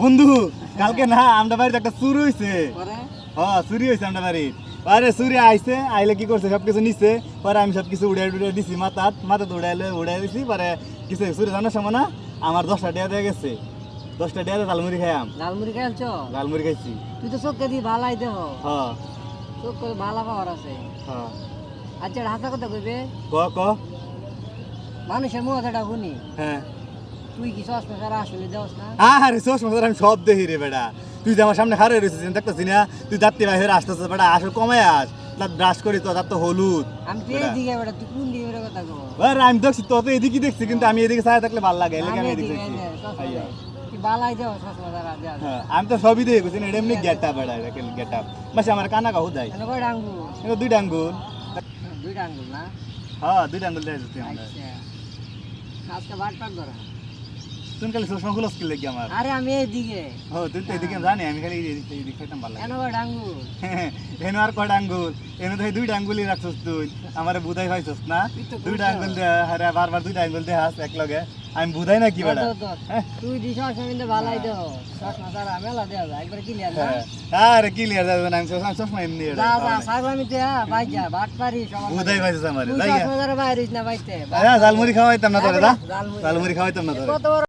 বন্ধু কালকে না আমরা বাড়িতে একটা চুরি হয়েছে। হ্যাঁ চুরি হয়েছে আমরা বাড়ি। আরে চুরি আইছে, আইলে কি করছে সবকিছু নিচ্ছে। পরে আমি সবকিছু উড়াই উড়াই দিছি মাথাত উড়াই দিছি। পরে কিছু চুরি জানার সময় না আমার 10টা টাকা দিয়ে গেছে। 10টা টাকা দিয়ে ঝালমুড়ি খাইয়াম। ঝালমুড়ি খাইছ? ঝালমুড়ি খাইছি। তুই তো চোখে দিয়ে ভালাই দেহ। হ্যাঁ চোখ করে ভালা পাওয়ার আছে। হ্যাঁ আচ্ছা হাসা কথা কইবে, ক মানুষের মুখ এটা শুনি। হ্যাঁ তুই কি চশমা ছাড়া আসলে দেওস না? আরে চশমা ছাড়া আমি সব দেখি রে বেটা। তুই যে আমার সামনে হারে রয়েছিস দেখতেছি না, তুই দাঁতটি বাইরে আসতেছিস বেটা। আসলে কমায় আস, দাঁত ব্রাশ করি তো দাঁত তো হলুদ। আমি তো এদিকে বেটা, তুই কোন দিকে বেটা কথা কও? আরে আমি দেখছি তো এদিকে দেখছি, কিন্তু আমি এদিকে ছায়া থাকলে ভালো লাগে, এলাকা আমি এদিকে দেখছি। তুই বালাই দেও চশমা ছাড়া দেওয়া। হ্যাঁ আমি তো সবই দেখে গেছি, এটা এমনি গেটটা বেটা, এটা গেটটা মাসে আমার কানা কাহু দেয়। কেন কয়টা আঙ্গুল? এটা দুইটা আঙ্গুল। দুইটা আঙ্গুল না? হ্যাঁ দুইটা আঙ্গুল দেয় তুই আমরা। আচ্ছা আজকে বাটপাট ধরা। তুই খালি চশমা খুলস কি লাগি আমার? আরে আমি এদিকে। ও তুই তো এদিকে জানি, আমি খালি এদিকে খাইতাম ভালো লাগে। কেন কয়টা আঙ্গুল? এনো আর কয়টা আঙ্গুল? এনো তো দুইটা আঙ্গুলই রাখছস তুই, আমারে বুধাই পাইছস না? দুইটা আঙ্গুল দে, আরে বারবার দুইটা আঙ্গুল দে হাস এক লগে। আমি বুধাই না কি বেটা? তুই দি চশমা কিন্তু ভালাই দেও, চশমা ছাড়া মেলা দেওয়া যায় একবার ক্লিয়ার না? আরে ক্লিয়ার যাবে না, আমি চশমা এমনি যা যা ছাগলামি তে ভাই যা বাট পারি সবার। বুধাই পাইছস আমারে। তুই যাই চশমা ছাড়া বাইরিস না বাইতে। ঝালমুড়ি খাওয়াইতাম না তোরে, দা ঝালমুড়ি ঝালমুড়ি খাওয়াইতাম না তোরে। কত বড়